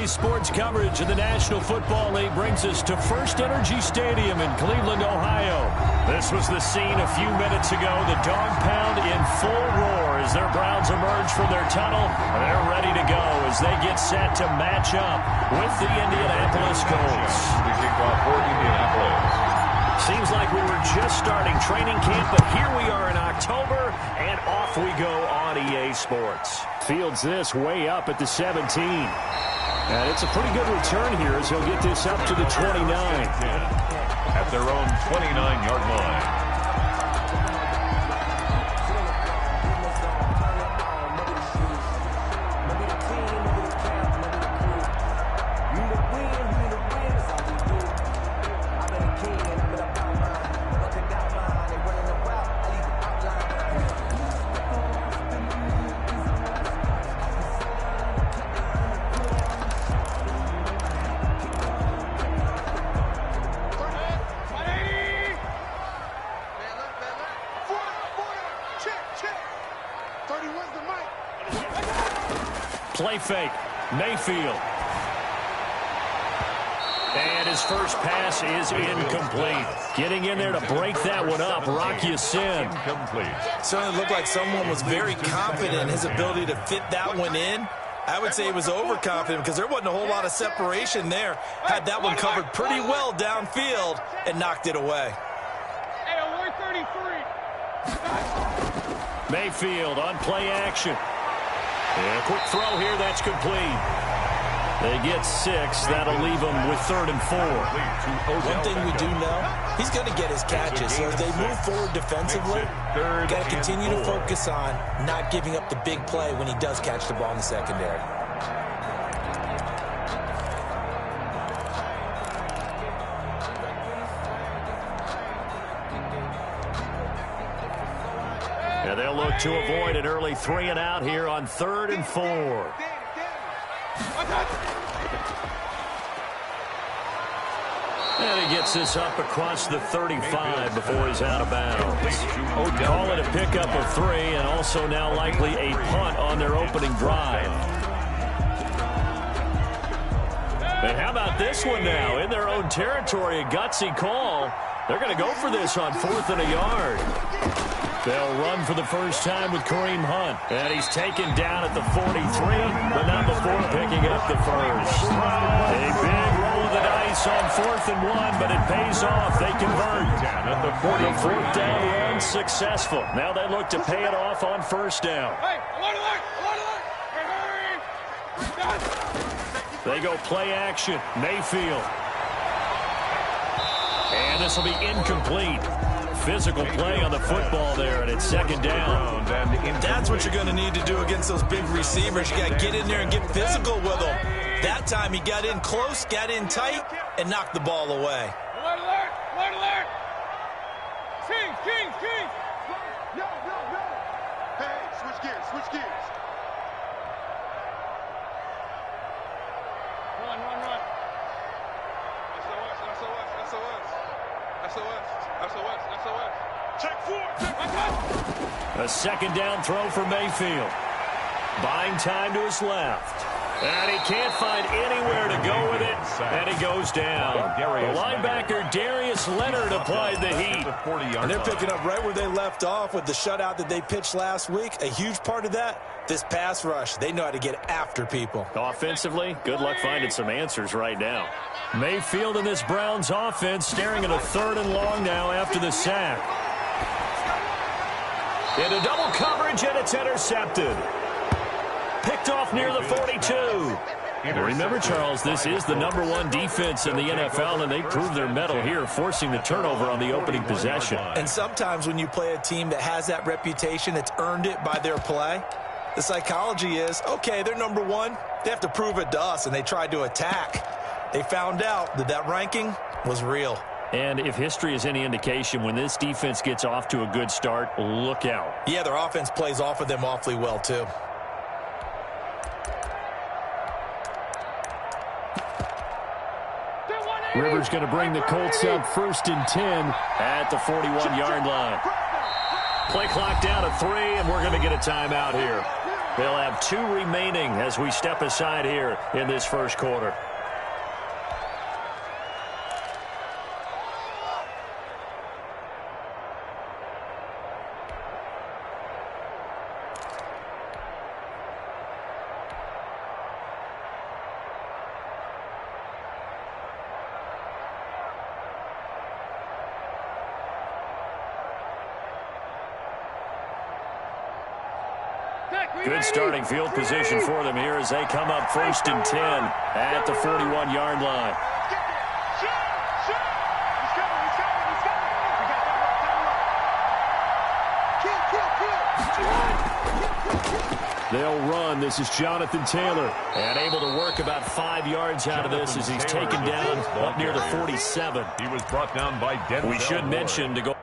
Today's sports coverage of the National Football League brings us to First Energy Stadium in Cleveland, Ohio. This was the scene a few minutes ago. The dog pound in full roar as their Browns emerge from their tunnel. They're ready to go as they get set to match up with the Indianapolis Colts. The kickoff for Indianapolis. Seems like we were just starting training camp, but here we are in October, and off we go on EA Sports. Fields this way up at the 17. And it's a pretty good return here as he'll get this up to the 29. At their own 29-yard line. Play fake. Mayfield. And his first pass is incomplete. Getting in there to break that one up. Rock Ya-Sin. Certainly looked like someone was very confident in his ability to fit that one in. I would say he was overconfident because there wasn't a whole lot of separation there. Had that one covered pretty well downfield and knocked it away. Mayfield on play action. And a quick throw here, that's complete. They get 6. That'll leave them with 3rd and 4. One thing we do know, he's going to get his catches. So as they move forward defensively, got to continue to focus on not giving up the big play when he does catch the ball in the secondary. And they'll look to avoid an early 3 and out here on 3rd and 4. And he gets this up across the 35 before he's out of bounds. Call it a pickup of 3 and also now likely a punt on their opening drive. And how about this one now? In their own territory, a gutsy call. They're going to go for this on 4th and a yard. They'll run for the first time with Kareem Hunt. And he's taken down at the 43, but not before picking up the first. A big roll of the dice on 4th and 1, but it pays off. They convert. At the 4th down run successful. Now they look to pay it off on 1st down. They go play action. Mayfield. And this will be incomplete. Physical play on the football there, and it's 2nd down. That's what you're going to need to do against those big receivers. You got to get in there and get physical with them. That time he got in close, got in tight, and knocked the ball away. Alert, alert, alert, alert. Kings. Yo. Hey, switch gears. Run. SOS. Check 4. A 2nd down throw for Mayfield. Buying time to his left. And he can't find anywhere to go with it. And he goes down. The linebacker Darius Leonard applied the heat. And they're picking up right where they left off with the shutout that they pitched last week. A huge part of that, this pass rush. They know how to get after people. Offensively, good luck finding some answers right now. Mayfield in this Browns offense staring at a 3rd and long now after the sack. Into double coverage, and it's intercepted. Picked off near the 42. Remember, Charles, this is the #1 defense in the NFL, and they proved their mettle here, forcing the turnover on the opening possession. And sometimes when you play a team that has that reputation, that's earned it by their play, the psychology is, okay, they're #1. They have to prove it to us, and they tried to attack. They found out that ranking was real. And if history is any indication, when this defense gets off to a good start, look out. Yeah, their offense plays off of them awfully well, too. Rivers going to bring the Colts up 1st and 10 at the 41-yard line. Play clock down to 3, and we're going to get a timeout here. They'll have 2 remaining as we step aside here in this first quarter. Good starting field position for them here as they come up 1st and 10 at the 41-yard line. They'll run. This is Jonathan Taylor. And able to work about 5 yards out of this as he's taken down up near the 47. He was brought down by Denzel. We should mention to go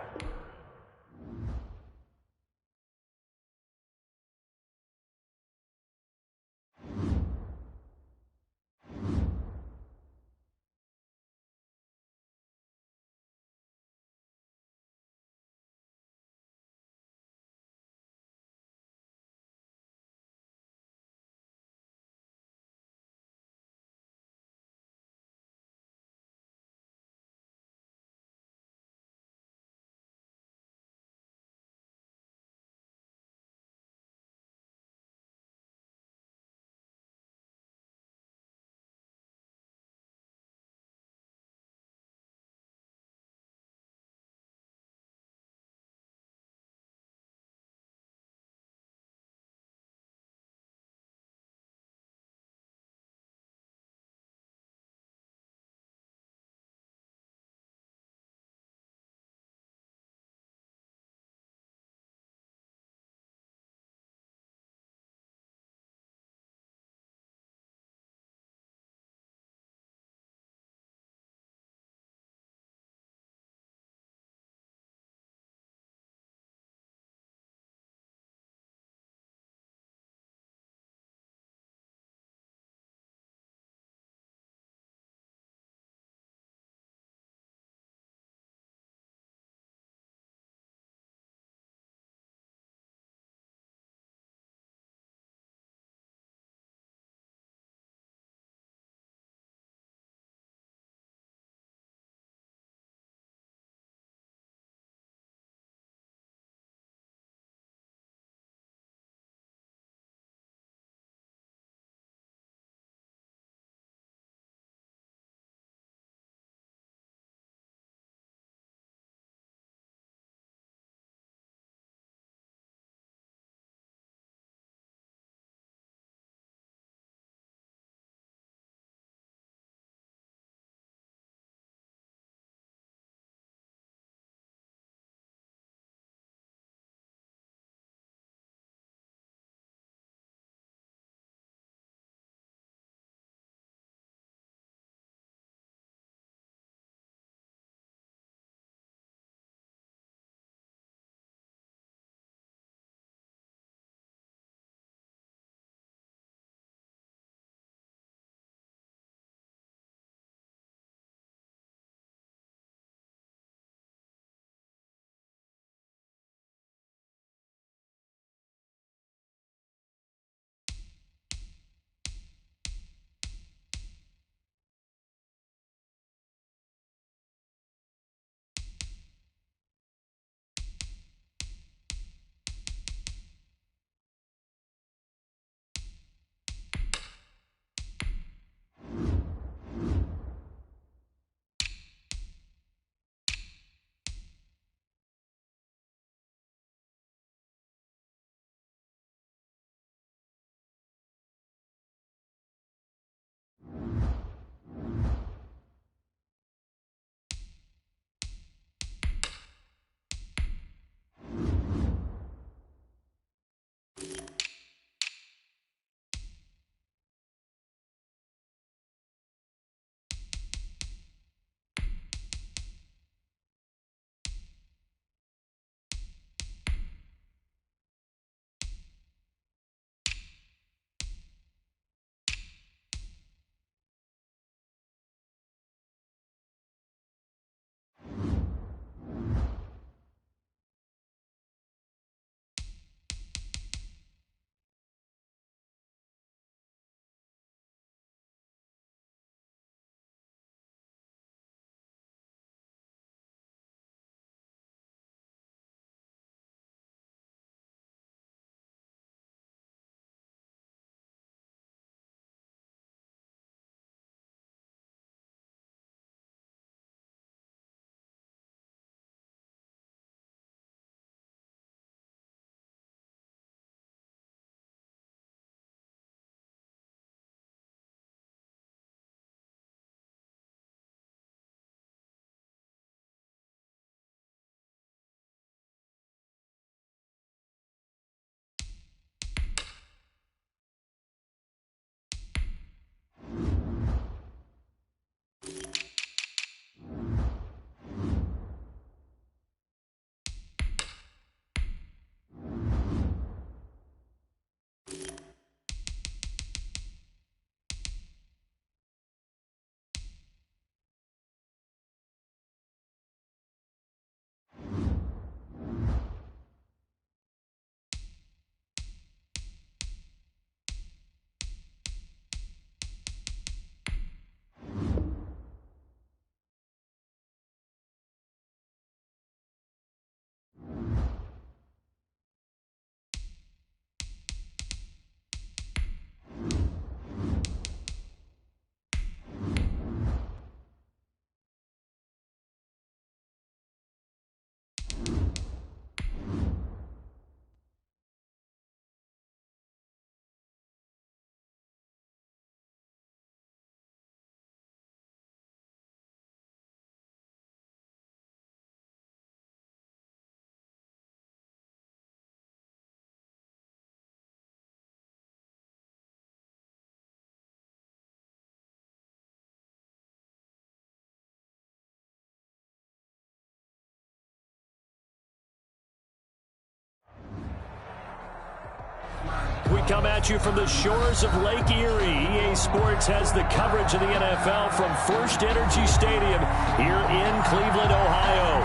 We come at you from the shores of Lake Erie. EA Sports has the coverage of the NFL from First Energy Stadium here in Cleveland, Ohio.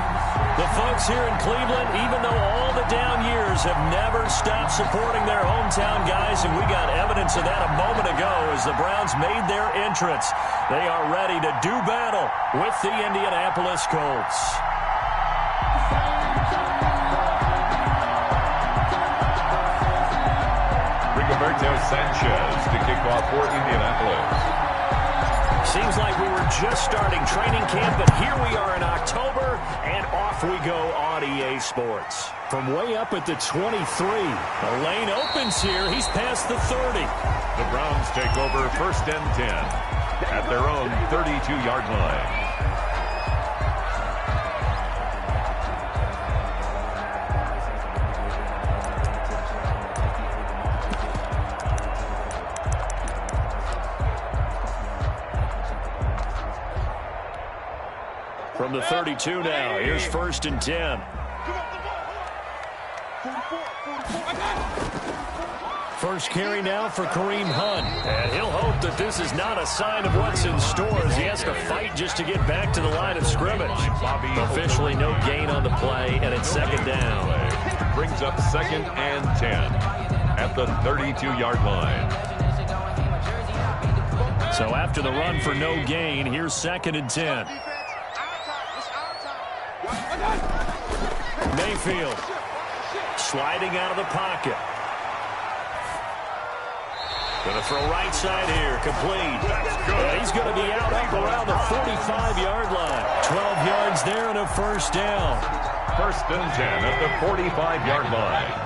The folks here in Cleveland, even though all the down years, have never stopped supporting their hometown guys, and we got evidence of that a moment ago as the Browns made their entrance. They are ready to do battle with the Indianapolis Colts. Roberto Sanchez to kick off for Indianapolis. Seems like we were just starting training camp, but here we are in October, and off we go on EA Sports. From way up at the 23, the lane opens here. He's past the 30. The Browns take over 1st and 10 at their own 32-yard line. From the 32 now, here's 1st and 10. First carry now for Kareem Hunt. And he'll hope that this is not a sign of what's in store as he has to fight just to get back to the line of scrimmage. Officially no gain on the play, and it's 2nd down. Brings up 2nd and 10 at the 32-yard line. So after the run for no gain, here's 2nd and 10. Mayfield sliding out of the pocket. Going to throw right side here, complete. He's going to be out up around the 45-yard line. 12 yards there and a 1st down. 1st and 10 at the 45-yard line.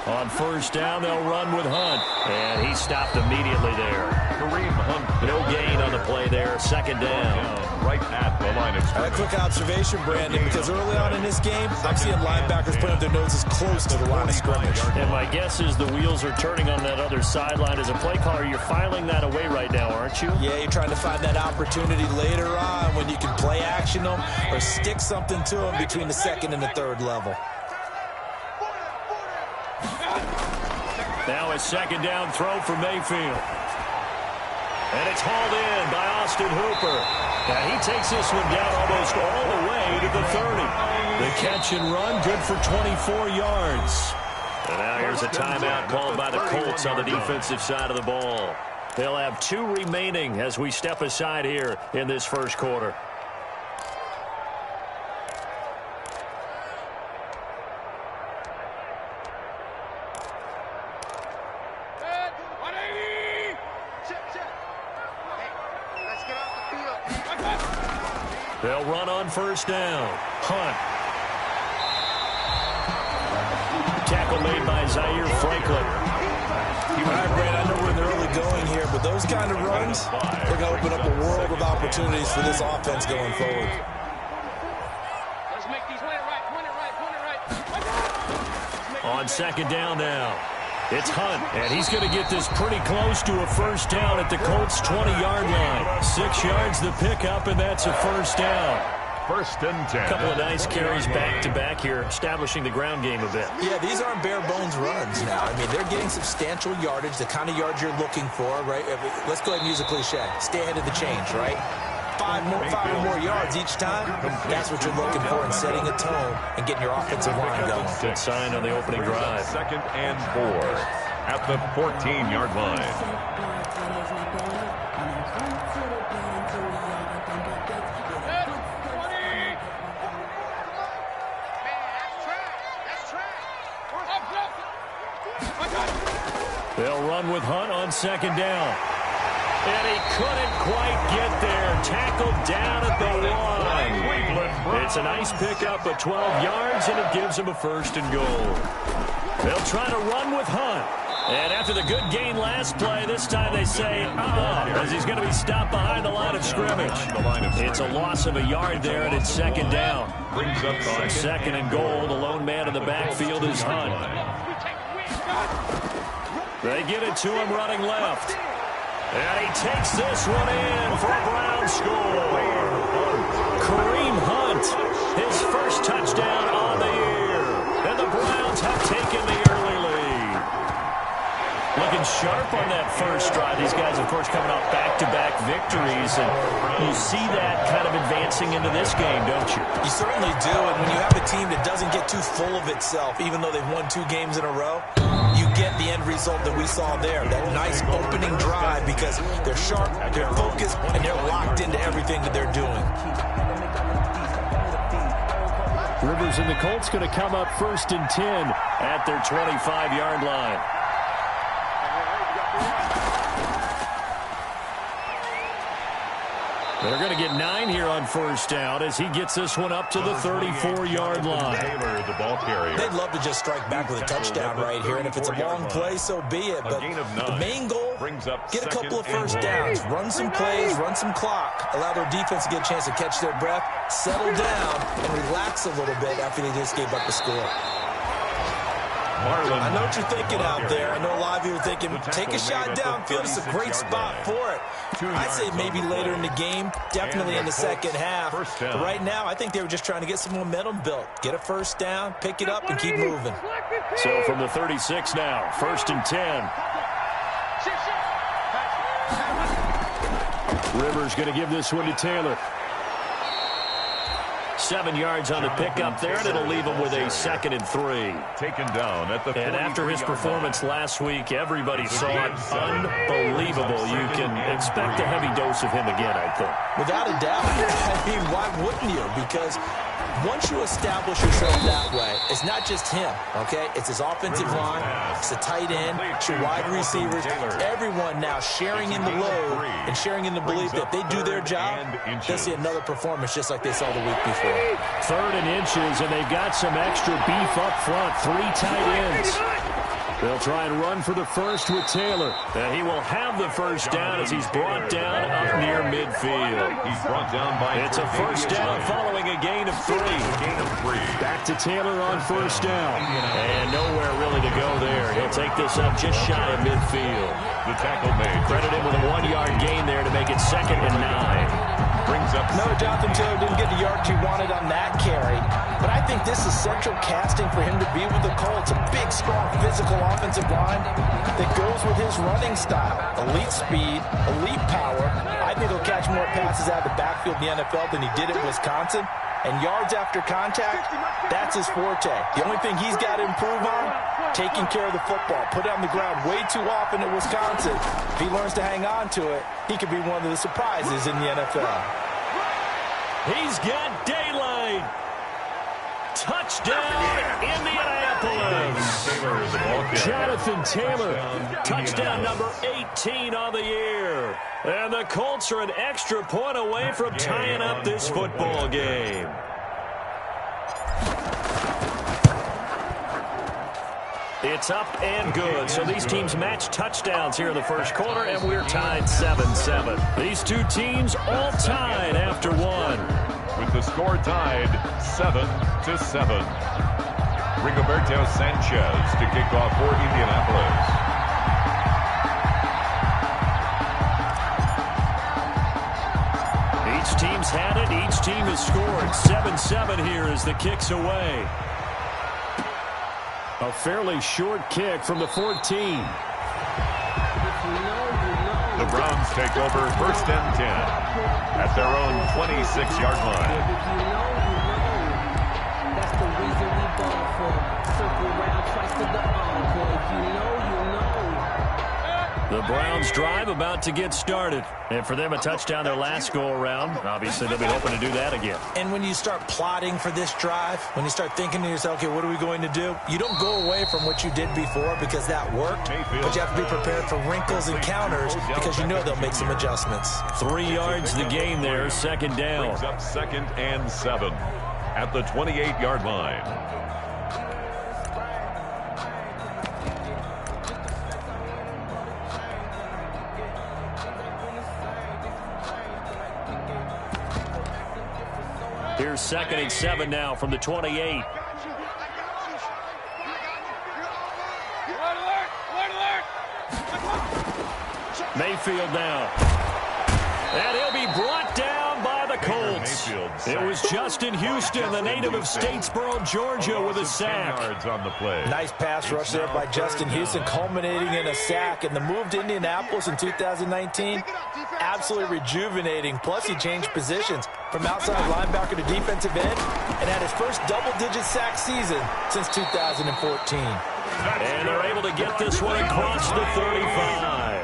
On 1st down, they'll run with Hunt. And he stopped immediately there. Kareem Hunt. No gain on the play there. 2nd down. Right at the line of scrimmage. A quick observation, Brandon, because early on in this game, I'm seeing linebackers putting up their noses close to the line of scrimmage. And my guess is the wheels are turning on that other sideline. As a play caller, you're filing that away right now, aren't you? Yeah, you're trying to find that opportunity later on when you can play action them or stick something to them between the 2nd and the 3rd level. Now a 2nd down throw for Mayfield. And it's hauled in by Austin Hooper. Now he takes this one down almost all the way to the 30. The catch and run, good for 24 yards. And now here's a timeout called by the Colts on the defensive side of the ball. They'll have 2 remaining as we step aside here in this 1st quarter. They'll run on 1st down. Hunt. Tackle made by Zaire Franklin. All right, Brad, I know we're in the early going here, but those kind of runs, they're going to open up a world of opportunities for this offense going forward. Let's make these win it right. On 2nd down now. It's Hunt, and he's going to get this pretty close to a 1st down at the Colts' 20-yard line. 6 yards the pickup, and that's a 1st down. 1st and 10. A couple of nice carries back-to-back here, establishing the ground game a bit. Yeah, these aren't bare-bones runs now. I mean, they're getting substantial yardage, the kind of yards you're looking for, right? Let's go ahead and use a cliche. Stay ahead of the change, right? 5 or more yards each time, that's what you're looking for in setting a tone and getting your offensive line going. Good sign on the opening drive. 2nd and 4 at the 14-yard line. They'll run with Hunt on 2nd down. And he couldn't quite get there. Tackled down at the 1. It's a nice pickup of 12 yards, and it gives him a 1st and goal. They'll try to run with Hunt. And after the good gain last play, this time they say, as he's going to be stopped behind the line of scrimmage. It's a loss of a yard there, and it's 2nd down. On 2nd and goal, the lone man in the backfield is Hunt. They get it to him running left. And he takes this one in for a Brown score. Kareem Hunt, his 1st touchdown on the year. And the Browns have looking sharp on that first drive. These guys, of course, coming off back-to-back victories, and you see that kind of advancing into this game, don't you? You certainly do, and when you have a team that doesn't get too full of itself, even though they've won 2 games in a row, you get the end result that we saw there, that nice opening drive, because they're sharp, they're focused, and they're locked into everything that they're doing. Rivers and the Colts going to come up 1st and 10 at their 25-yard line. They're going to get 9 here on 1st down as he gets this one up to the 34-yard line. Taylor, the ball carrier. They'd love to just strike back with a touchdown right here, and if it's a long play, so be it. But the main goal, get a couple of 1st downs, run some plays, run some clock, allow their defense to get a chance to catch their breath, settle down, and relax a little bit after they just gave up the score. I know what you're thinking out there. I know a lot of you are thinking, take a shot downfield. It's a great spot for it. I'd say maybe later in the game, definitely in the second half. But right now, I think they were just trying to get some momentum built. Get a 1st down, pick it up, and keep moving. So from the 36 now, 1st and 10. Rivers going to give this one to Taylor. 7 yards on the pickup there, and it'll leave him with a 2nd and 3. Taken down at the 43-yard line. And after his performance last week, everybody saw it. Unbelievable. You can expect a heavy dose of him again, I think. Without a doubt. I mean, why wouldn't you? Because once you establish yourself that way, it's not just him, okay? It's his offensive line, it's the tight end, it's your wide receivers, everyone now sharing in the load and sharing in the belief that if they do their job, they'll see another performance just like they saw the week before. 3rd and inches, and they've got some extra beef up front. 3 tight ends. They'll try and run for the first with Taylor. And he will have the 1st down as he's brought down up near midfield. He's brought down by it's a 1st down following a gain of 3. Back to Taylor on 1st down. And nowhere really to go there. He'll take this up just shy of midfield. The tackle made. Credit him with a 1-yard gain there to make it 2nd and 9. Brings up no, Jonathan Taylor didn't get the yards he wanted on that carry. But I think this is central casting for him to be with the Colts. A big, strong, physical offensive line that goes with his running style. Elite speed, elite power. I think he'll catch more passes out of the backfield in the NFL than he did at Wisconsin. And yards after contact, that's his forte. The only thing he's got to improve on, taking care of the football. Put it on the ground way too often at Wisconsin. If he learns to hang on to it, he could be one of the surprises in the NFL. He's got daylight. Touchdown, Indianapolis. Jonathan Taylor, touchdown number 18 on the year. And the Colts are an extra point away from tying up this football game. It's up and good. So these teams match touchdowns here in the 1st quarter, and we're tied 7-7. These two teams all tied after 1. With the score tied 7-7. Rigoberto Sanchez to kick off for Indianapolis. Each team's had it. Each team has scored. 7-7 here as the kick's away. A fairly short kick from the 14. The Browns take over 1st and 10 at their own 26-yard line. That's the reason we ball for. Circle around twice to the encore. If you know, you know. The Browns drive about to get started. And for them, a touchdown their last go-around. Obviously, they'll be hoping to do that again. And when you start plotting for this drive, when you start thinking to yourself, okay, what are we going to do? You don't go away from what you did before because that worked, but you have to be prepared for wrinkles and counters because you know they'll make some adjustments. 3 yards the gain there, 2nd down. Brings up 2nd and 7 at the 28-yard line. Here's 2nd and 7 now from the 28. Mayfield now. And he'll be brought down by the Colts. It was Justin Houston, the native of Statesboro, Georgia, with a sack. On the play. Nice pass rush there by Justin Houston, culminating in a sack. And the move to Indianapolis in 2019, absolutely rejuvenating. Plus, he changed positions from outside linebacker to defensive end and had his first double-digit sack season since 2014. And they're able to get this one across the 35.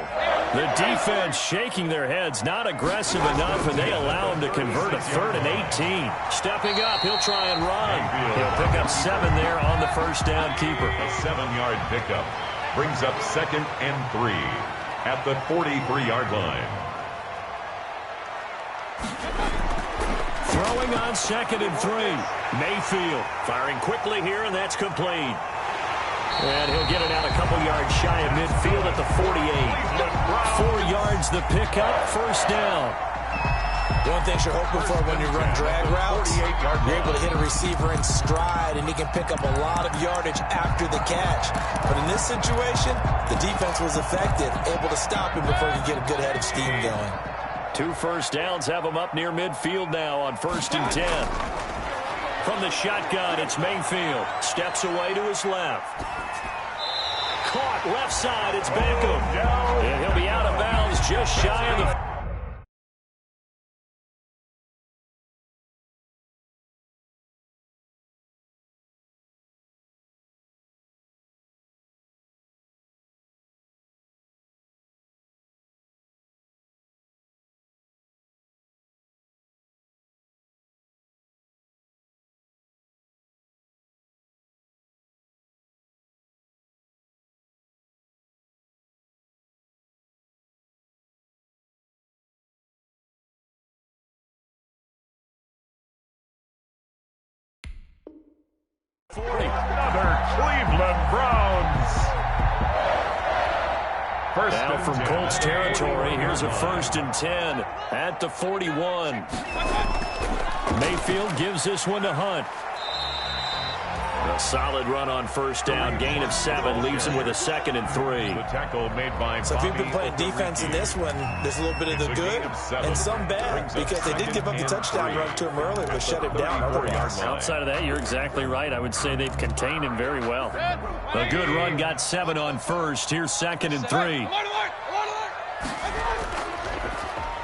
The defense shaking their heads, not aggressive enough, and they allow him to convert a 3rd and 18. Stepping up, he'll try and run. He'll pick up 7 there on the first down keeper. A 7-yard pickup brings up 2nd and 3 at the 43-yard line. Throwing on 2nd and 3. Mayfield firing quickly here, and that's complete. And he'll get it out a couple yards shy of midfield at the 48. 4 yards the pickup, first down. One thing you're hoping for when you run drag routes, you're able to hit a receiver in stride, and he can pick up a lot of yardage after the catch. But in this situation, the defense was effective, able to stop him before he could get a good head of steam going. 2 first downs have him up near midfield now on 1st and 10. From the shotgun, it's Mayfield. Steps away to his left. Caught left side, it's Beckham. And he'll be out of bounds just shy of the... Another Cleveland Browns. Now from Colts territory, here's a 1st and 10 at the 41. Mayfield gives this one to Hunt. A solid run on first down, gain of 7, leaves him with a 2nd and 3. The tackle made by So if you've been playing defense in this one, there's a little bit of the good and some bad, because they did give up the touchdown run to him earlier, but shut him down otherwise. Outside of that, you're exactly right. I would say they've contained him very well. A good run, got 7 on first. Here's 2nd and 3.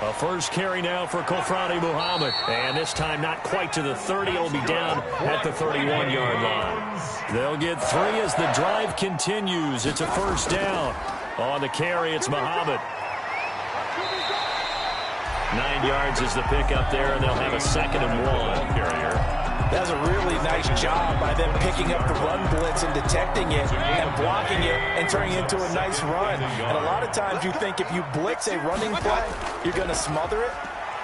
A first carry now for Kofradi Muhammad. And this time not quite to the 30. It'll be down at the 31-yard line. They'll get 3 as the drive continues. It's a first down. On the carry, it's Muhammad. 9 yards is the pickup there, and they'll have a 2nd and 1. Carrier. That was a really nice job by them picking up the run blitz and detecting it and blocking it and turning it into a nice run. And a lot of times you think if you blitz a running play, you're going to smother it.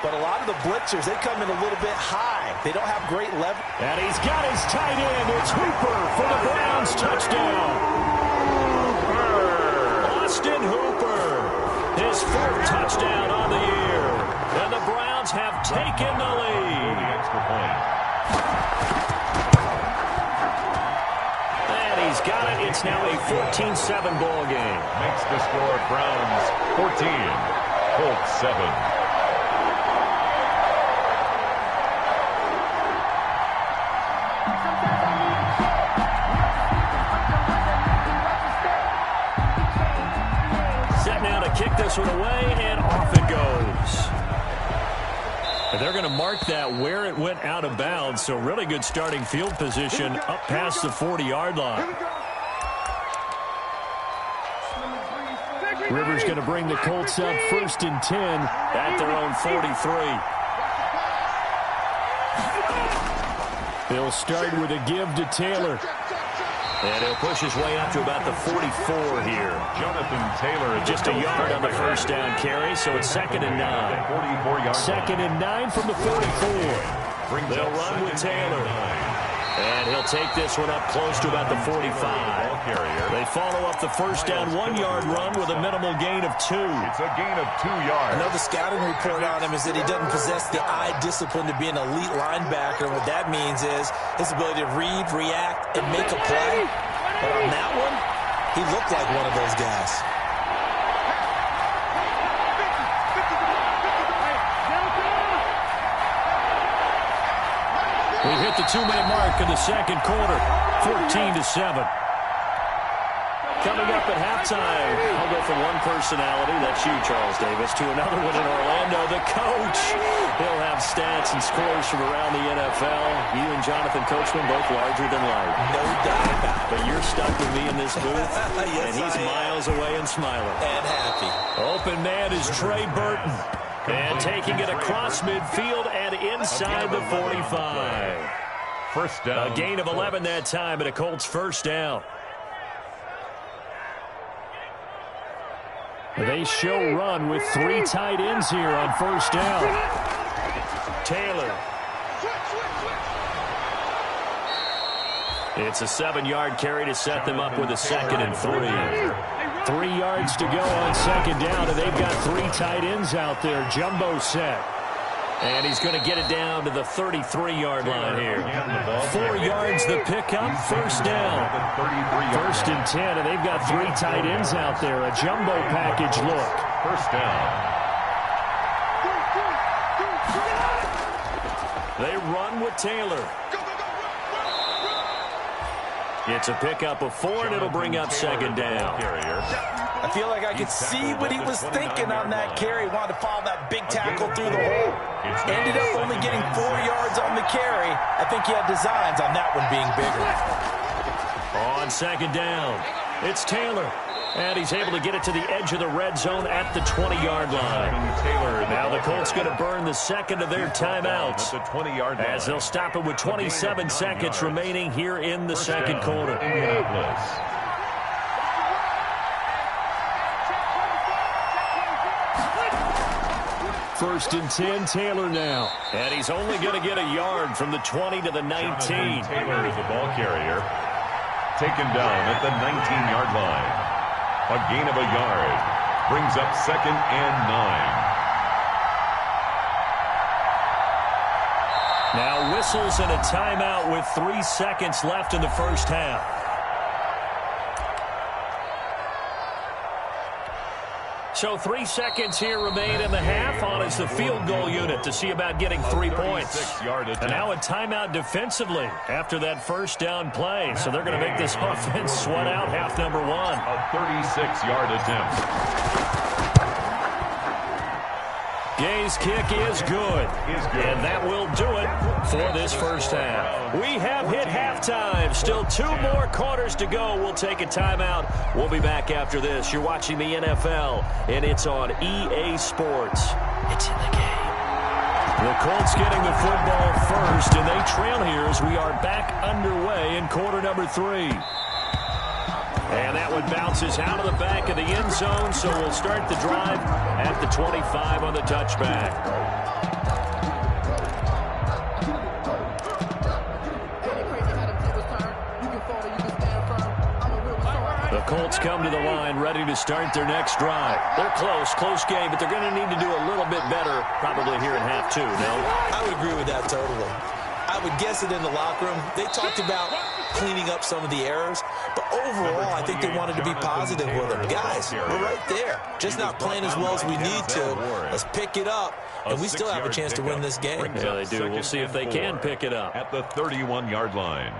But a lot of the blitzers, they come in a little bit high. They don't have great leverage. And he's got his tight end. It's Hooper for the Browns touchdown. Austin Hooper, his 4th touchdown on the year. And the Browns have taken the lead. The extra point. And he's got it. It's now a 14-7 ball game. Makes the score Browns 14, Colts 7. Set now to kick this one away, and off it goes. And they're going to mark that where it went out of bounds, so really good starting field position up past the 40-yard line. Rivers going to bring the Colts up 1st and 10 at their own 43. He'll start with a give to Taylor. And he'll push his way up to about the 44 here. Jonathan Taylor just a yard on the first down carry, so it's 2nd and 9. 44-yard 2nd and 9 from the 44. They'll run with Taylor. And he'll take this one up close to about the 45. They follow up the first down 1-yard run with a minimal gain of 2. It's a gain of 2 yards. Another scouting report on him is that he doesn't possess the eye discipline to be an elite linebacker. And what that means is his ability to read, react, and make a play. But on that one, he looked like one of those guys. We hit the 2-minute mark in the second quarter, 14-7. Coming up at halftime, I'll go from one personality, that's you, Charles Davis, to another one in Orlando, the coach. He'll have stats and scores from around the NFL. You and Jonathan Coachman both larger than life. No doubt about it. But you're stuck with me in this booth, Yes, and he's miles away and smiling. And happy. Open man is Trey Burton. And taking it across midfield and inside the 45. First down. A gain of 11 that time, and a Colts first down. They show run with 3 tight ends here on first down. Taylor. It's a 7-yard carry to set them up with a 2nd and 3. 3 yards to go on second down, and they've got 3 tight ends out there. Jumbo set. And he's going to get it down to the 33-yard line here. 4 yards the pickup, first down. 1st and 10, and they've got 3 tight ends out there. A jumbo package look. First down. They run with Taylor. It's a pickup of 4, and it'll bring up second down. I feel like I could see what he was thinking on that carry. Wanted to follow that big tackle through the hole. Ended up only getting 4 yards on the carry. I think he had designs on that one being bigger. On second down, it's Taylor. And he's able to get it to the edge of the red zone at the 20-yard line. Now the Colts going to burn the second of their timeouts as they'll stop it with 27 seconds remaining here in the second quarter. First and 10, Taylor now. And he's only going to get a yard from the 20 to the 19. Taylor is the ball carrier. Taken down at the 19-yard line. A gain of a yard. Brings up 2nd and 9. Now whistles and a timeout with 3 seconds left in the first half. So 3 seconds here remain in the half. On is the field goal unit to see about getting 3 points. And now a timeout defensively after that first down play. So they're going to make this offense sweat out half number 1. A 36-yard attempt. Gay's kick is good. And that will do it for this first half. We have hit halftime. Still 2 more quarters to go. We'll take a timeout. We'll be back after this. You're watching the NFL, and it's on EA Sports. It's in the game. The Colts getting the football first, and they trail here as we are back underway in quarter number 3. And that one bounces out of the back of the end zone, so we'll start the drive at the 25 on the touchback. The Colts come to the line ready to start their next drive. They're close game, but they're going to need to do a little bit better probably here in half 2, no? I would agree with that totally. I would guess it in the locker room. They talked about cleaning up some of the errors, but overall, I think they wanted to be positive with them. Guys, we're right there. Just not playing as well as we need to. Let's pick it up, and we still have a chance to win this game. Yeah, they do. We'll see if they can pick it up. At the 31-yard line.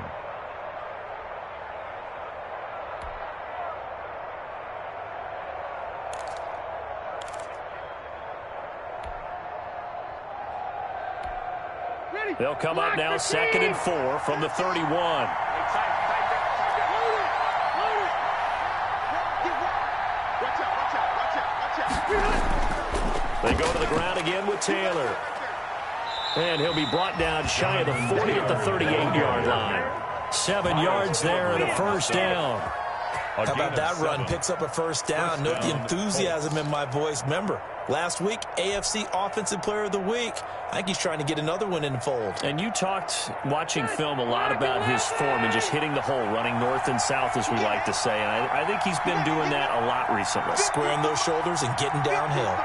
They'll come up now 2nd and 4 from the 31. They go to the ground again with Taylor. And he'll be brought down shy of the 40 at the 38-yard line. 7 yards there and a first down. How about that run? Picks up a first down. Note the enthusiasm in my voice. Remember, last week, AFC Offensive Player of the Week. I think he's trying to get another one in the fold. And you talked, watching film, a lot about his form and just hitting the hole, running north and south, as we like to say. And I think he's been doing that a lot recently. Squaring those shoulders and getting downhill.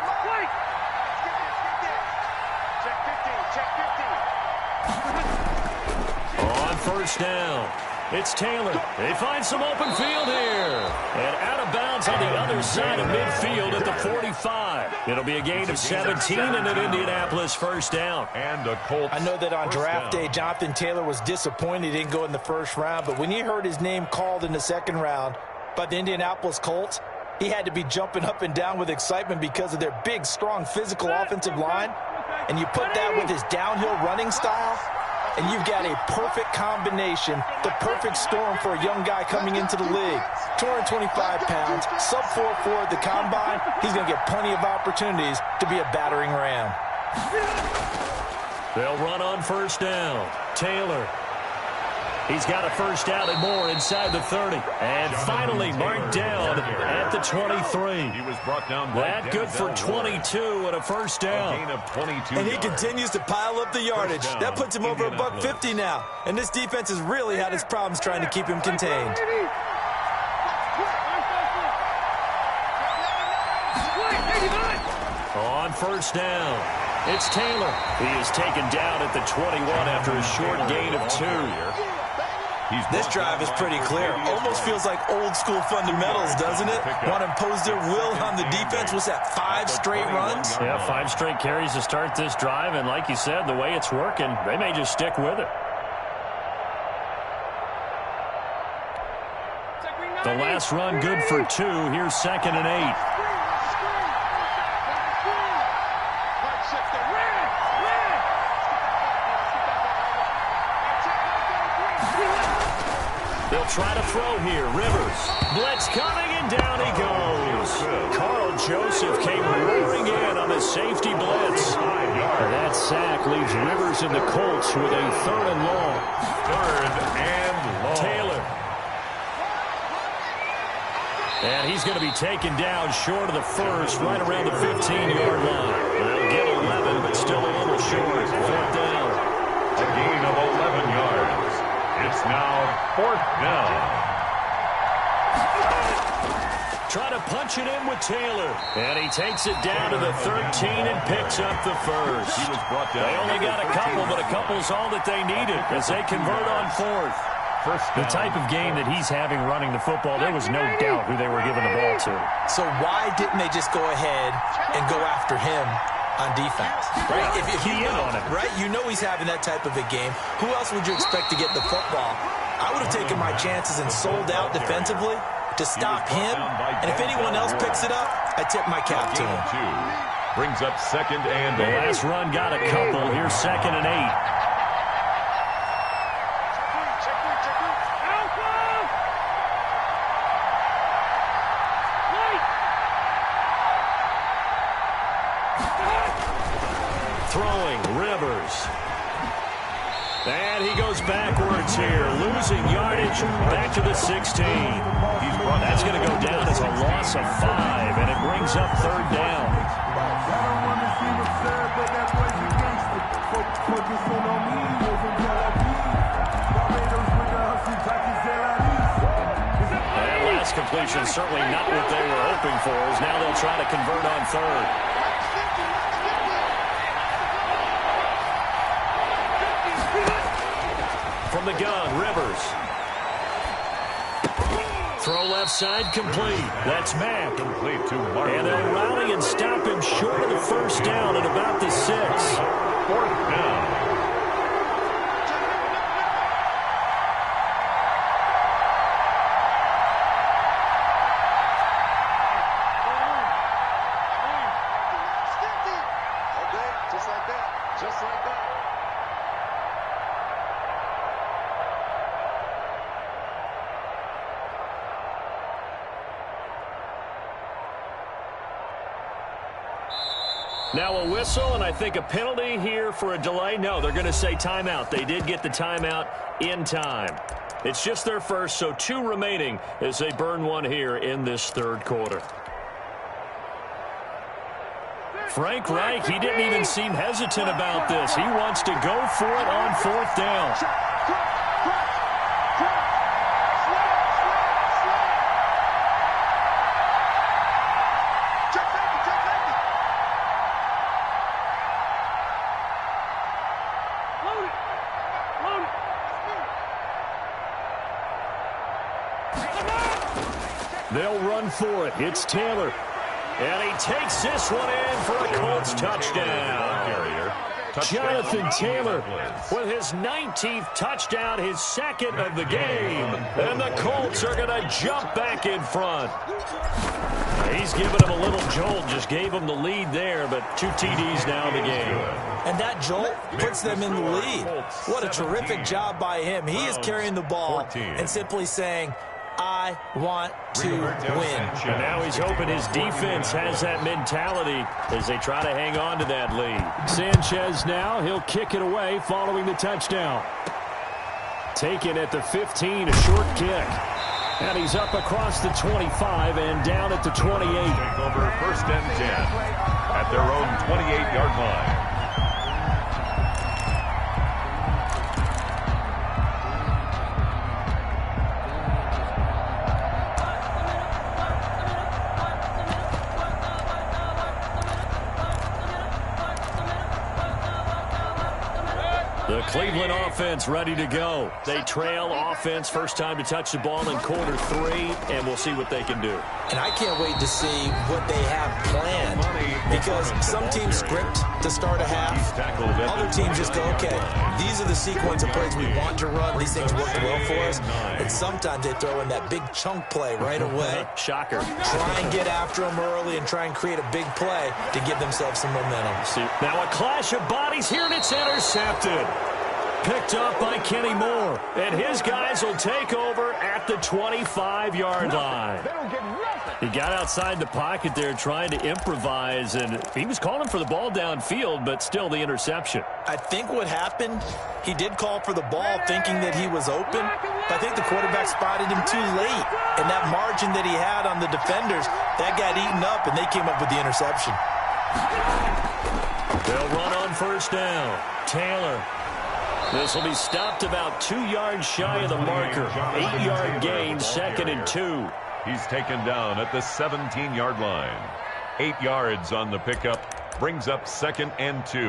On first down. It's Taylor. They find some open field here. And out of bounds on the other side of midfield at the 45. It'll be a gain of 17 and an Indianapolis first down. And a Colts. I know that on draft down. day, Jonathan Taylor was disappointed he didn't go in the first round. But when he heard his name called in the second round by the Indianapolis Colts, he had to be jumping up and down with excitement because of their big, strong, physical offensive line. And you put that with his downhill running style, and you've got a perfect combination, the perfect storm for a young guy coming into the league. 225 pounds, sub-4.4 at the combine. He's going to get plenty of opportunities to be a battering ram. They'll run on first down. Taylor. He's got a first down and more inside the 30. And finally marked down at the 23. He was brought down by that good for 22 and a first down. A gain of 22 and he yards. continues to pile up the yardage. That puts him over $150 now. And this defense has really had its problems trying to keep him contained. On first down, it's Taylor. He is taken down at the 21 after a short gain of 2. This drive is pretty clear. Almost feels like old school fundamentals, doesn't it? Want to impose their will on the defense. What's that, 5 straight runs? Yeah, 5 straight carries to start this drive. And like you said, the way it's working, they may just stick with it. The last run good for 2. Here's 2nd and 8. They'll try to throw here. Rivers. Blitz coming, and down he goes. Carl Joseph came roaring in on a safety blitz. That sack leaves Rivers and the Colts with a 3rd and long. 3rd and long. Taylor. And he's going to be taken down short of the first, right around the 15-yard line. They'll get 11, but still a little short. 4th down. A gain of 11 yards. It's now 4th down. Try to punch it in with Taylor. And he takes it down to the 13 and picks up the first. He was brought down. They only got a couple, but a couple's all that they needed as they convert on 4th. The type of game that he's having running the football, there was no doubt who they were giving the ball to. So why didn't they just go ahead and go after him on defense? Right? If you know, on it. Right? You know he's having that type of a game. Who else would you expect to get the football? I would have taken my chances and sold out defensively to stop him. And if anyone else picks it up, I tip my cap to him. 2 brings up 2nd and 8. The last run got a couple. Here's 2nd and 8. Throwing, Rivers. And he goes backwards here, losing yardage back to the 16. That's going to go down as a loss of 5, and it brings up 3rd down. That last completion certainly not what they were hoping for, as now they'll try to convert on 3rd. From the gun, Rivers. Throw left side, complete. That's Mack. Complete to Martin. And they'll rally and stop him short of the first down at about the 6. 4th down. Now a whistle, and I think a penalty here for a delay. No, they're going to say timeout. They did get the timeout in time. It's just their first, so 2 remaining as they burn one here in this 3rd quarter. Frank Reich, he didn't even seem hesitant about this. He wants to go for it on 4th down. They'll run for it. It's Taylor. And he takes this one in for a Colts touchdown. Jonathan Taylor with his 19th touchdown, his second of the game. And the Colts are going to jump back in front. He's giving him a little jolt, just gave him the lead there, but 2 TDs now in the game. And that jolt puts them in the lead. What a terrific job by him. He is carrying the ball and simply saying, I want to win. And now he's hoping his defense has that mentality as they try to hang on to that lead. Sanchez now, he'll kick it away following the touchdown. Taken at the 15, a short kick. And he's up across the 25 and down at the 28. Take over 1st and 10 at their own 28-yard line. The Cleveland offense ready to go. They trail offense, first time to touch the ball in quarter 3, and we'll see what they can do. And I can't wait to see what they have planned, because some teams script to start a half. Other teams just go, okay, these are the sequence of plays we want to run. These things work well for us. And sometimes they throw in that big chunk play right away. Shocker. Try and get after them early and try and create a big play to give themselves some momentum. Now a clash of bodies here, and it's intercepted. Picked up by Kenny Moore. And his guys will take over at the 25-yard line. He got outside the pocket there trying to improvise, and he was calling for the ball downfield, but still the interception. I think what happened, he did call for the ball thinking that he was open, but I think the quarterback spotted him too late. And that margin that he had on the defenders, that got eaten up, and they came up with the interception. They'll run on 1st down. Taylor. This will be stopped about 2 yards shy of the marker. 8-yard gain, 2nd and 2. He's taken down at the 17-yard line. 8 yards on the pickup. Brings up 2nd and 2.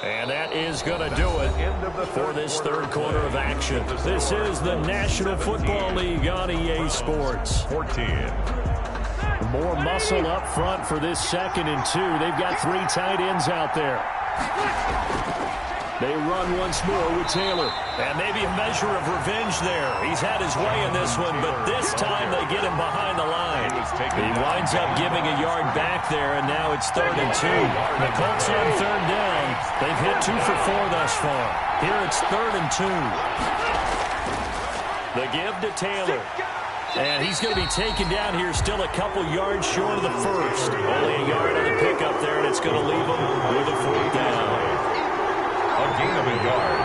And that is going to do it for this third quarter of action. This is the National Football League on EA Sports. 14. More muscle up front for this 2nd and 2. They've got 3 tight ends out there. They run once more with Taylor. And maybe a measure of revenge there. He's had his way in this one, but this time they get him behind the line. He winds up giving a yard back there, and now it's 3rd and 2. The Colts on 3rd down. They've hit 2 for 4 thus far. Here it's 3rd and 2. The give to Taylor. And he's going to be taken down here, still a couple yards short of the first. Only a yard on the pickup there, and it's going to leave him with a 4th down. A gain of a yard.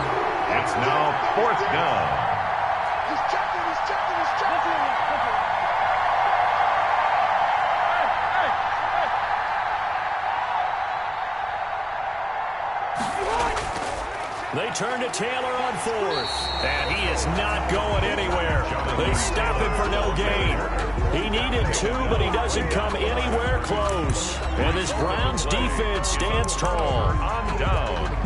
It's now 4th down. He's checking, he's checking, he's checking. They turn to Taylor on 4th, and he is not going anywhere. They stop him for no gain. He needed 2, but he doesn't come anywhere close. And this Browns defense stands tall. On down.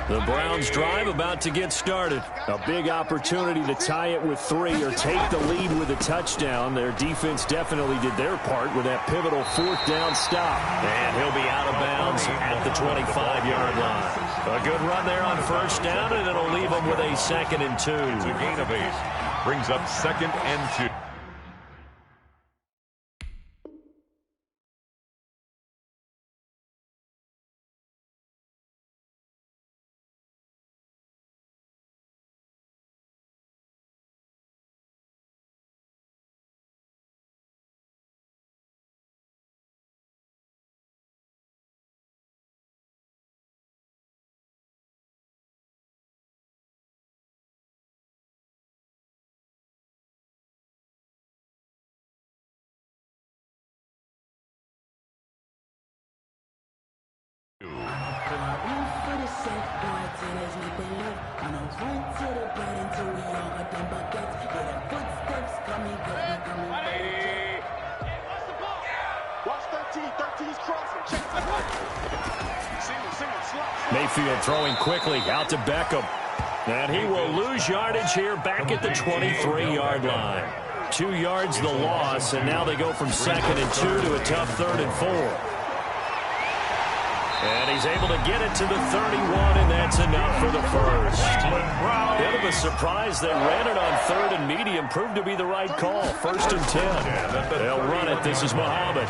The Browns drive about to get started. A big opportunity to tie it with 3 or take the lead with a touchdown. Their defense definitely did their part with that pivotal 4th down stop. And he'll be out of bounds at the 25-yard line. A good run there on 1st down, and it'll leave them with a 2nd and 2. It's a gain of 8. Brings up 2nd and 2. Mayfield throwing quickly out to Beckham. And he will lose yardage here back at the 23-yard line. 2 yards the loss, and now they go from 2nd and 2 to a tough 3rd and 4. And he's able to get it to the 31, and that's enough for the first. Bit of a surprise. They ran it on 3rd and medium. Proved to be the right call. 1st and 10. They'll run it. This is Muhammad.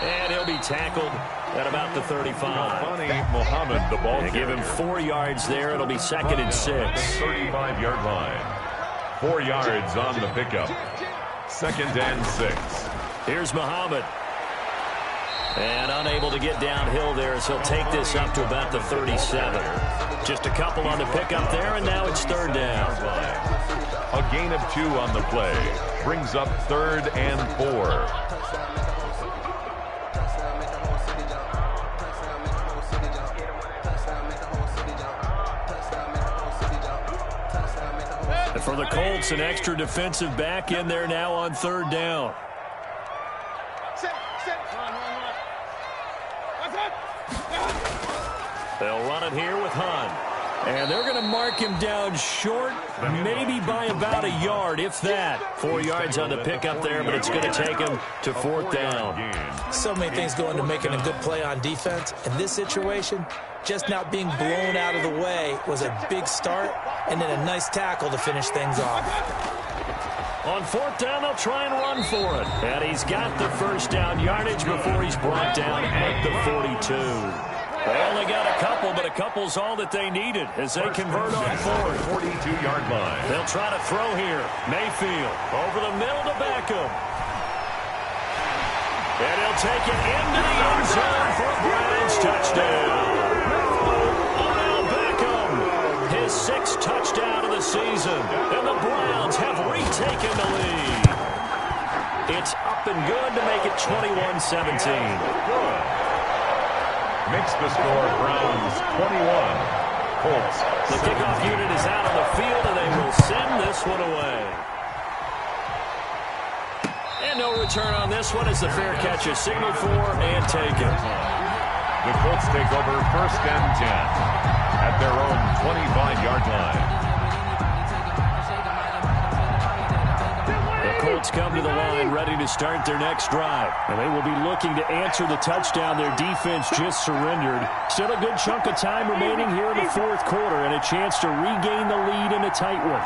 And he'll be tackled at about the 35. Muhammad, the ball They give him 4 yards there. It'll be 2nd and 6. 35-yard line. 4 yards on the pickup. 2nd and 6. Here's Muhammad. And unable to get downhill there as he'll take this up to about the 37. Just a couple on the pickup there, and now it's 3rd down. A gain of 2 on the play. Brings up 3rd and 4. And for the Colts, an extra defensive back in there now on 3rd down. They'll run it here with Hunt. And they're going to mark him down short, maybe by about a yard, if that. 4 yards on the pickup there, but it's going to take him to 4th down. So many things go into making a good play on defense. In this situation, just not being blown out of the way was a big start, and then a nice tackle to finish things off. On 4th down, they'll try and run for it. And he's got the 1st down yardage before he's brought down at the 42. They only got a couple, but a couple's all that they needed as they convert on 4th. 42-yard line. They'll try to throw here. Mayfield over the middle to Beckham. And he'll take it into the end zone for a Browns touchdown. Odell Beckham, his 6th touchdown of the season. And the Browns have retaken the lead. It's up and good to make it 21-17. Makes the score Browns 21. Colts. The kickoff unit is out on the field, and they will send this one away. And no return on this one as the fair catch is signaled for and taken. The Colts take over 1st and 10 at their own 25-yard line. Colts come to the line ready to start their next drive. And they will be looking to answer the touchdown their defense just surrendered. Still a good chunk of time remaining here in the 4th quarter and a chance to regain the lead in a tight one.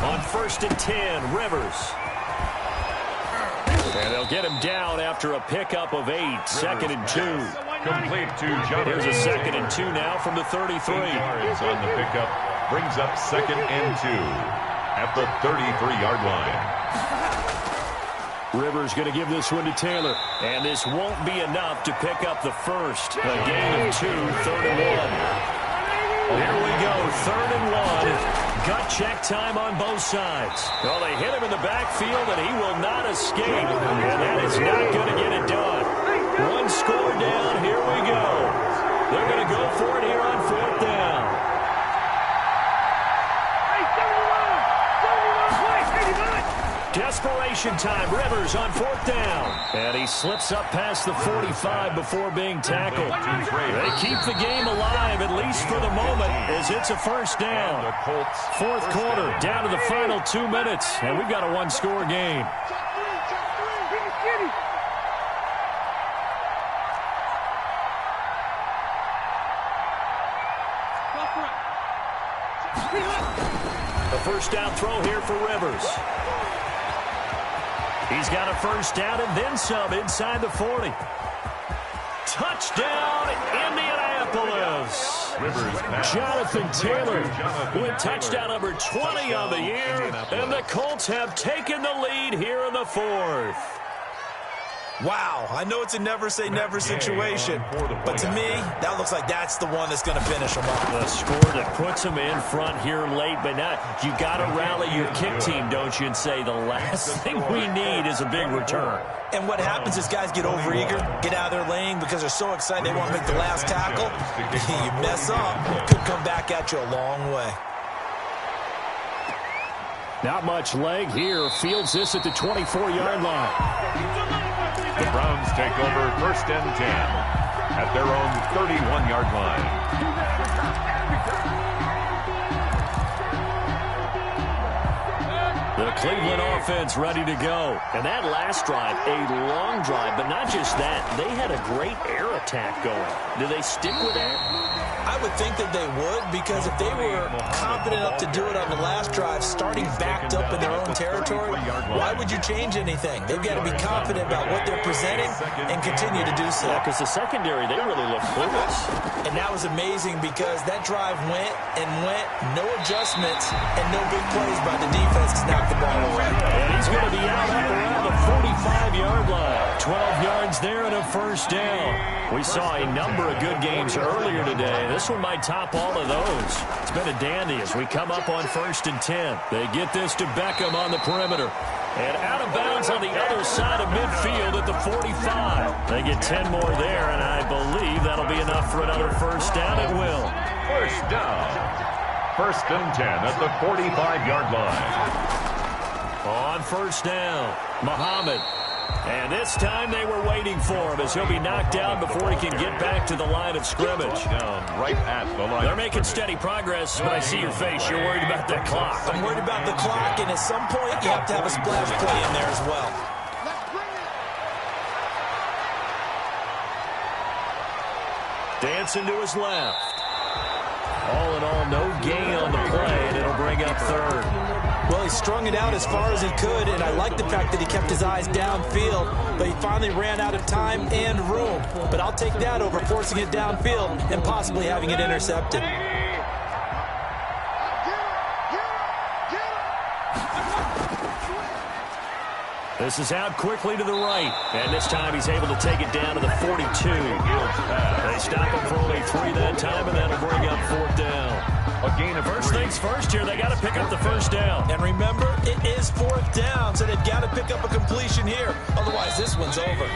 On 1st and 10, Rivers. And they'll get him down after a pickup of 8. 2nd and 2. Complete to Jonathan. Here's a 2nd and 2 now from the 33. 8 yards on the pickup. Brings up 2nd and 2 at the 33-yard line. Rivers going to give this one to Taylor. And this won't be enough to pick up the first. A gain of 2, 3rd and 1. Here we go, 3rd and 1. Gut check time on both sides. Well, they hit him in the backfield, and he will not escape. And that is not going to get it done. 1 score down, here we go. They're going to go for it here on 4th down. Desperation time. Rivers on 4th down. And he slips up past the 45 before being tackled. They keep the game alive, at least for the moment, as it's a 1st down. 4th quarter, down to the final 2 minutes, and we've got a 1-score game. The 1st down throw here for Rivers. He's got a 1st down and then some inside the 40. Touchdown, Indianapolis. Jonathan Taylor with touchdown number 20 on the year. And the Colts have taken the lead here in the 4th. Wow, I know it's a never-say-never situation, but to me, that looks like that's the one that's going to finish them off. The score that puts them in front here late, but now you got to rally your kick team, don't you, and say the last thing we need is a big return. And what happens is guys get overeager, get out of their lane because they're so excited they want to make the last tackle. You mess up, could come back at you a long way. Not much leg here. Fields this at the 24-yard line. The Browns take over 1st and 10 at their own 31-yard line. Cleveland offense ready to go. And that last drive, a long drive, but not just that. They had a great air attack going. Do they stick with that? I would think that they would, because if they were confident enough to do it on the last drive, starting backed up in their own territory, why would you change anything? They've got to be confident about what they're presenting and continue to do so. Yeah, because the secondary, they really look clueless. And that was amazing because that drive went and went, no adjustments, and no big plays by the defense to knock the ball away. And he's going to be out up around the 45-yard line. 12 yards there and a first down. We saw a number of good games earlier today. This one might top all of those. It's been a dandy as we come up on 1st and 10. They get this to Beckham on the perimeter. And out of bounds on the other side of midfield at the 45. They get 10 more there, and I believe that'll be enough for another first down. It will. First down. 1st and 10 at the 45-yard line. On first down, Muhammad. And this time they were waiting for him as he'll be knocked down before he can get back to the line of scrimmage. Down right at the line. They're making steady progress, but I see your face. You're worried about that clock. I'm worried about the clock, and at some point you have to have a splash play in there as well. Dancing to his left. All in all, no gain on the play, and it'll bring up 3rd. Well, he strung it out as far as he could, and I like the fact that he kept his eyes downfield, but he finally ran out of time and room. But I'll take that over forcing it downfield and possibly having it intercepted. This is out quickly to the right, and this time he's able to take it down to the 42. They stop him for only 3 that time, and that'll bring up 4th down. A gain of First things first here, they got to pick up the first down. And remember, it is 4th down, so they've got to pick up a completion here. Otherwise, this one's over.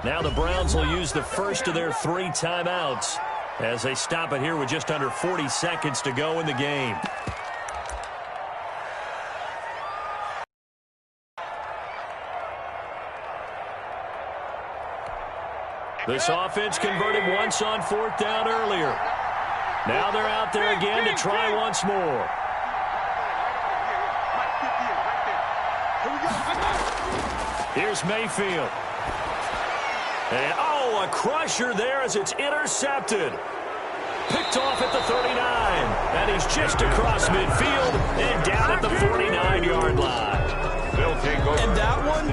Now the Browns will use the first of their 3 timeouts as they stop it here with just under 40 seconds to go in the game. This offense converted once on 4th down earlier. Now they're out there again to try once more. Here's Mayfield. And, oh, a crusher there as it's intercepted. Picked off at the 39. And he's just across midfield and down at the 49-yard line. They'll take over. And that one,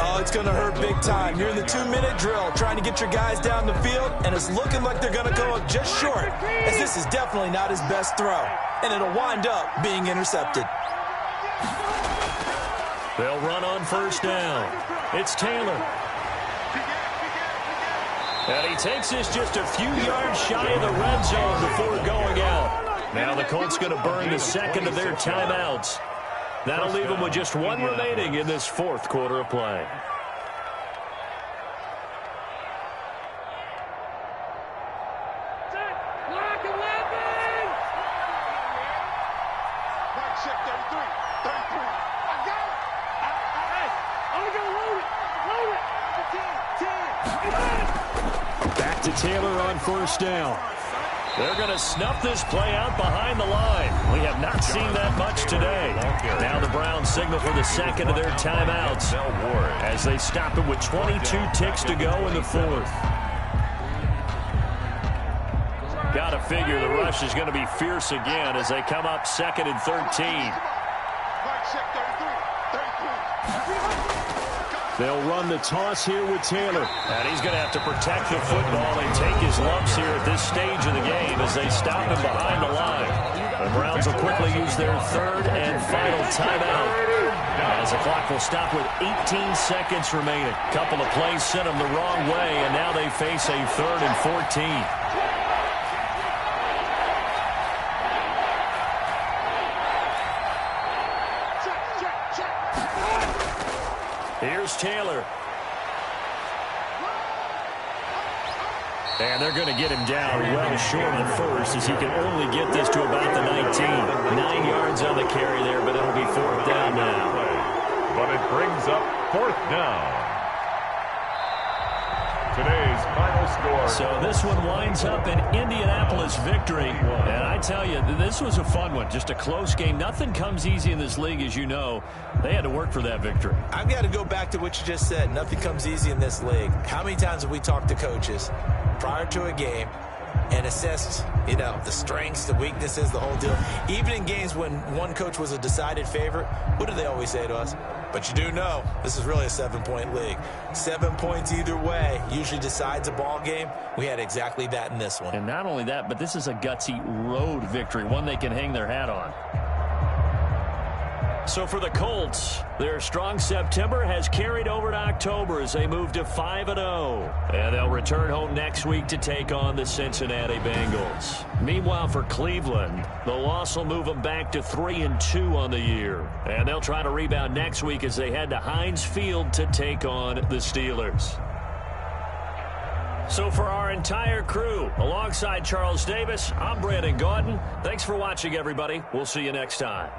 oh, it's going to hurt big time. You're in the 2-minute drill trying to get your guys down the field, and it's looking like they're going to go up just short, as this is definitely not his best throw, and it'll wind up being intercepted. They'll run on first down. It's Taylor. And he takes this just a few yards shy of the red zone before going out. Now the Colts going to burn the second of their timeouts. That'll leave them with just 1 remaining in this 4th quarter of play. Back to Taylor on first down. They're going to snuff this play out behind the line. We have not seen that much today. Now the Browns signal for the second of their timeouts as they stop it with 22 ticks to go in the 4th. Got to figure the rush is going to be fierce again as they come up 2nd and 13. They'll run the toss here with Taylor. And he's going to have to protect the football and take his lumps here at this stage of the game as they stop him behind the line. The Browns will quickly use their 3rd and final timeout as the clock will stop with 18 seconds remaining. A couple of plays sent them the wrong way, and now they face a 3rd and 14. Here's Taylor. And they're going to get him down well short of the first as he can only get this to about the 19. 9 yards on the carry there, but it'll be 4th down now. But it brings up 4th down. Today's final score So this one winds up an Indianapolis victory. And I tell you, this was a fun one. Just a close game. Nothing comes easy in this league, as you know. They had to work for that victory. I've got to go back to what you just said. Nothing comes easy in this league. How many times have we talked to coaches prior to a game and assessed, the strengths, the weaknesses, the whole deal? Even in games when one coach was a decided favorite, what do they always say to us? But you do know this is really a 7-point league. 7 points either way usually decides a ball game. We had exactly that in this one. And not only that, but this is a gutsy road victory, one they can hang their hat on. So for the Colts, their strong September has carried over to October as they move to 5-0. And they'll return home next week to take on the Cincinnati Bengals. Meanwhile, for Cleveland, the loss will move them back to 3-2 on the year. And they'll try to rebound next week as they head to Heinz Field to take on the Steelers. So for our entire crew, alongside Charles Davis, I'm Brandon Gaudin. Thanks for watching, everybody. We'll see you next time.